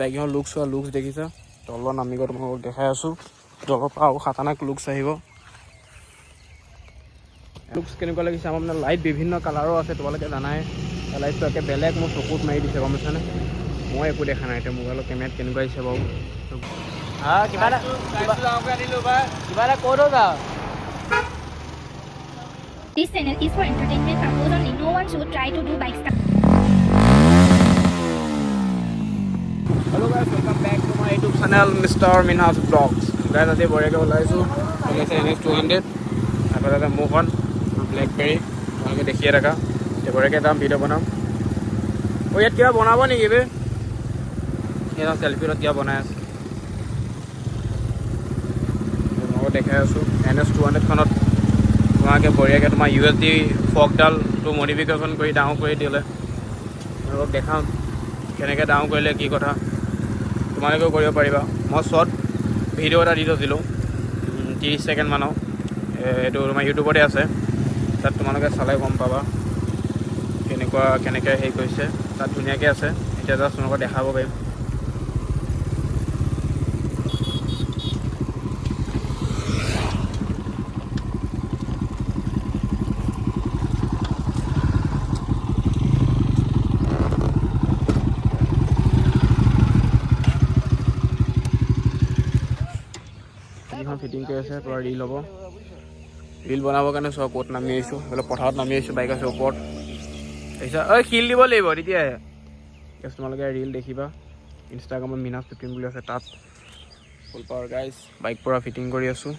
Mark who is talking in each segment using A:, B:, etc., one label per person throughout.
A: বাইকখন লুকছ দেখিছা তলত নামি গৈ তোমালোকক দেখাই আছোঁ তলৰ পৰা আৰু খাতাৰনাক লুকছ আহিব লুকছ কেনেকুৱা লাগিছে আমাৰ মানে লাইট বিভিন্ন কালাৰো আছে তোমালোকে জানাই লাইটটো একে বেলেগ মোৰ চকুত মাৰি দিছে গম পাইছানে মই একো দেখা নাই এতিয়া মোবাইলৰ কেমেৰাত কেনেকুৱা আহিছে বাৰু কিবা এটা ক'ত যা
B: This channel is for entertainment purpose only. No one should try to do bike stuff.
A: Hello guys, welcome back to my YouTube channel Mr. Minhas Vlogs. Guys, আজি বঢ়িয়াকৈ ওলাইছোঁ ওলাইছে NS200 তাৰপৰা এটা মোহন ব্লেকবেৰী তোমালোকে দেখিয়ে থাকা এতিয়া বঢ়িয়াকৈ এটা ভিডিঅ' বনাম ইয়াত কিবা বনাব নেকি বে এটা চেল্ফিত কিবা বনাই আছে মই দেখাই আছোঁ NS200খনত তোমালোকে বঢ়িয়াকৈ তোমাৰ USD ফকডালটো মডিফিকেশ্যন কৰি ডাঙৰ কৰি দিলে তোমালোকক দেখাম কেনেকৈ ডাঙৰ কৰিলে কি কথা তোমালোকেও কৰিব পাৰিবা মই শ্বৰ্ট ভিডিঅ' এটা দি থৈছিলোঁ 30 ছেকেণ্ডমানৰ এইটো তোমাৰ ইউটিউবতে আছে তাত তোমালোকে চালে গম পাবা কেনেকৈ হেৰি কৰিছে তাত ধুনীয়াকৈ আছে এতিয়া জাষ্ট তোমালোকক দেখাব পাৰিম ফিটিং কৰি আছে পূৰা ৰিল হ'ব ৰিল বনাবৰ কাৰণে চব ক'ত নামি আহিছোঁ বোলে পথাৰত নামি আহিছোঁ বাইক আছে ওপৰত তাৰপিছত শিল দিব লাগিব তেতিয়াহে তোমালোকে ৰিল দেখিবা ইনষ্টাগ্ৰামত Minhas15 বুলি আছে তাত ফুল পাৱাৰ গাইজ বাইক পূৰা ফিটিং কৰি আছোঁ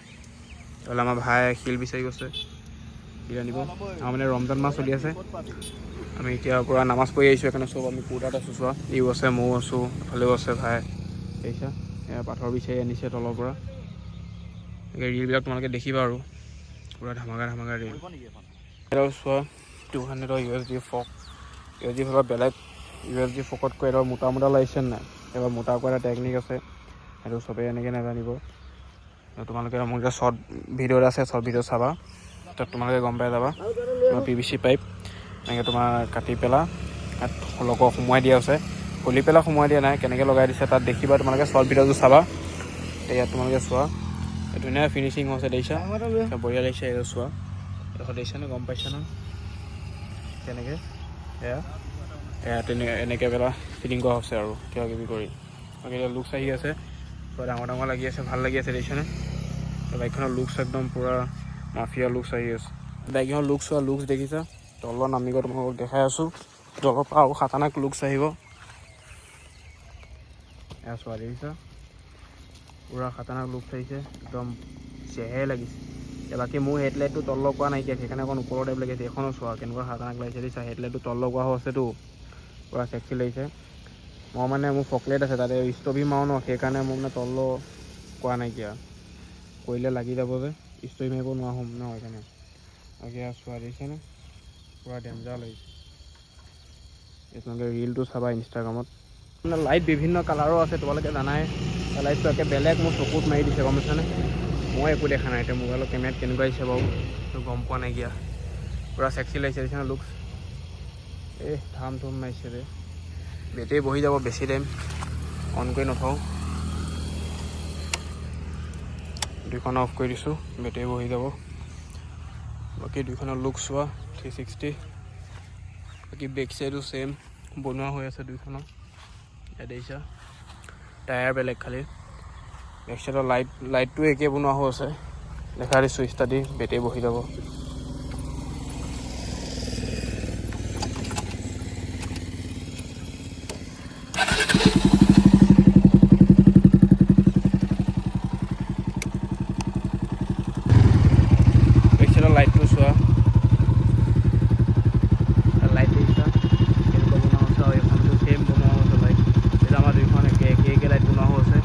A: নহ'লে আমাৰ ভাই শিল বিচাৰি গৈছে শিল আনিব আমাৰ মানে ৰমজান মাহ চলি আছে আমি এতিয়া পূৰা নামাজ পঢ়ি আহিছোঁ সেইকাৰণে চব আমি কোৰ্টাত আছোঁ চোৱা ইও আছে ময়ো আছোঁ এফালেও আছে ভাই দেখিছা পাথৰ বিচাৰি আনিছে তলৰ পৰা ৰিলবিলাক তোমালোকে দেখিবা আৰু পূৰা ধামাকা ৰিল এডাল চোৱা 200 USD ফক USD ফকত বেলেগ USD ফকতকৈ এডাল মোটা লাগিছে নাই এবাৰ মোটাকৈ এটা টেকনিক আছে সেইটো চবেই এনেকৈ নাজানিব তোমালোকে মোৰ যে শ্বৰ্ট ভিডিঅ'ত আছে শ্বৰ্ট ভিডিঅ' চাবা তাত তোমালোকে গম পাই যাবা তোমাৰ PVC পাইপ এনেকৈ তোমাৰ কাটি পেলাই তাত লগত সোমোৱাই দিয়া আছে খুলি পেলাই সোমোৱাই দিয়া নাই কেনেকৈ লগাই দিছে তাত দেখিবা তোমালোকে শ্বৰ্ট ভিডিঅ'টো চাবা ইয়াত তোমালোকে চোৱা ধুনীয়া ফিনিচিং হৈছে দেখিছা বঢ়িয়া লাগিছে এইটো চোৱা এইডোখৰ দেখিছানে গম পাইছা ন তেনেকৈ এনেকৈ পেলাই ফিটিং কৰা হৈছে আৰু কিবা কিবি কৰি এতিয়া লুকছ আহি আছে পূৰা ডাঙৰ লাগি আছে ভাল লাগি আছে দেখিছানে বাইকখনৰ লুকছ একদম পূৰা মাফিয়া লুকছ আহি আছে বাইকখনৰ লুকছ দেখিছা তলত নামি গৈ তোমালোকক দেখাই আছোঁ তলৰ পৰা আৰু খাতাৰনাক লুকছ আহিব এয়া চোৱা দেখিছা পূৰা খাতাৰনাক লুকছ আহিছে একদম চেহে লাগিছে বাকী মোৰ হেডলাইটটো তল লগোৱা নাইকিয়া সেইকাৰণে অকণ ওপৰৰ টাইপ লাগিছে এখনো চোৱা কেনেকুৱা খাতাৰনাক লাগিছে দেখিছা হেডলাইটটো তল লগোৱা হৈছেতো পূৰা চেক্সি লাগিছে মই মানে মোৰ ফকলেট আছে তাতে ষ্টভি মাৰো ন সেইকাৰণে মোৰ মানে তল কোৱা নাইকিয়া কৰিলে লাগি যাব যে ষ্টভি মাৰিব নোৱাৰা হ'ম ন সেইকাৰণে বাকী চোৱা দেখিছেনে পূৰা ডেঞ্জাৰ লাগিছে তোমালোকে ৰিলটো চাবা ইনষ্টাগ্ৰামত মানে লাইট বিভিন্ন কালাৰো আছে তোমালোকে জানাই লাইটটো একে বেলেগ মোৰ চকুত মাৰি দিছে গম পাইছানে মই একো দেখা নাই এতিয়া মোবাইলৰ কেমেৰাত কেনেকুৱা আহিছে বাৰু সেইটো গম পোৱা নাইকিয়া পূৰা চেক্সি লাগিছে দেখিছেনে লুকছ ধাম মাৰিছে ৰে বেটেৰী বহি যাব বেছি টাইম অন কৰি নথওঁ দুইখন অফ কৰি দিছোঁ বেটেৰী বহি যাব বাকী দুইখনৰ লুক চোৱা 360 বাকী বেক চাইডো চেম বনোৱা হৈ আছে দুইখনৰ ইয়াত দেখিছা টায়াৰ বেলেগ খালি বেক চাইডৰ লাইটটো একে বনোৱা হৈ আছে দেখা দিছোঁ চুইচটা দি বেটেৰী বহি যাব বেক চাইডৰ লাইটটো চোৱা লাইট দেখিছা কেনেকুৱা বনোৱা হৈছে আৰু এইখনটো চেম বনোৱা হৈছে লাইট এতিয়া আমাৰ দুইখন একে লাইট বনোৱা হৈছে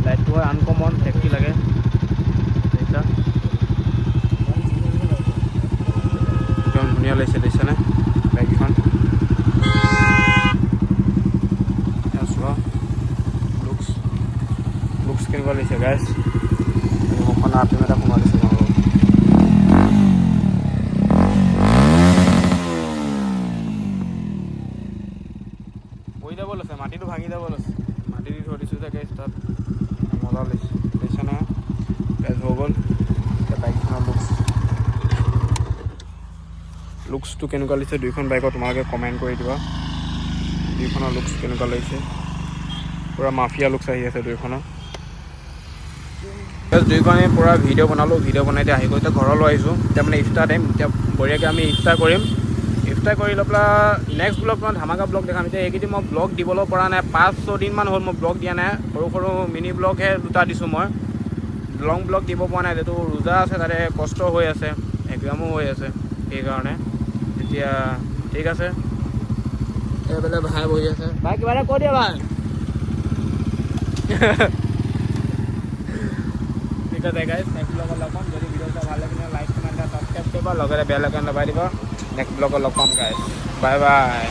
A: লাইটটো হয় আনকমন টেক্সি লাগে দেখিছা একদম ধুনীয়া লাগিছে দেখিছানে বাইকখন চোৱা লুকছ কেনেকুৱা লাগিছে গাইজ মুখখন আপিম এটা সোমাই দিছে তোমালোকক বহি যাব লৈছে মাটিটো ভাঙি যাব লৈছে মাটি দি আছে গাইছ তাত মজা লাগিছে দেখিছে নহয় গাইছ হৈ গ'ল এতিয়া বাইকখনৰ লুকছটো কেনেকুৱা লাগিছে দুইখন বাইকৰ তোমালোকে কমেণ্ট কৰি দিবা দুইখনৰ লুকছ কেনেকুৱা লাগিছে পূৰা মাফিয়া লুকছ আহি আছে দুইখনৰ দুইখনে পূৰা ভিডিঅ' বনালোঁ ভিডিঅ' বনাই এতিয়া আহি গৈ এতিয়া ঘৰলৈ আহিছোঁ এতিয়া মানে ইফতাৰ টাইম এতিয়া বঢ়িয়াকৈ আমি ইফতাৰ কৰিম ইফতাৰ কৰি লৈ পেলাই নেক্সট ব্লগ মই ধামাকা ব্লগ দেখাম এতিয়া এইকেইদিন মই ব্লগ দিবলৈ পৰা নাই 5-6 দিনমান হ'ল মই ব্লগ দিয়া নাই সৰু সৰু মিনি ব্লগহে 2টা দিছোঁ মই লং ব্লগ দিব পৰা নাই যিহেতু ৰোজা আছে তাতে কষ্ট হৈ আছে এক্সামো হৈ আছে সেইকাৰণে এতিয়া ঠিক আছে এইফালে ভাই বহি আছে ভাই কিবা এটা কৈ দিয়া ভাই ঠিক আছে গাইজ নেক্সট ব্লগত লগ পাম যদি ভিডিঅ'টা ভাল লাগিলে লাইক কমেণ্ট ছাবস্ক্ৰাইব কৰিবা লগতে বেল আইকন দবাই দিবা নেক্সট ব্লগত লগ পাম গাইজ বাই বাই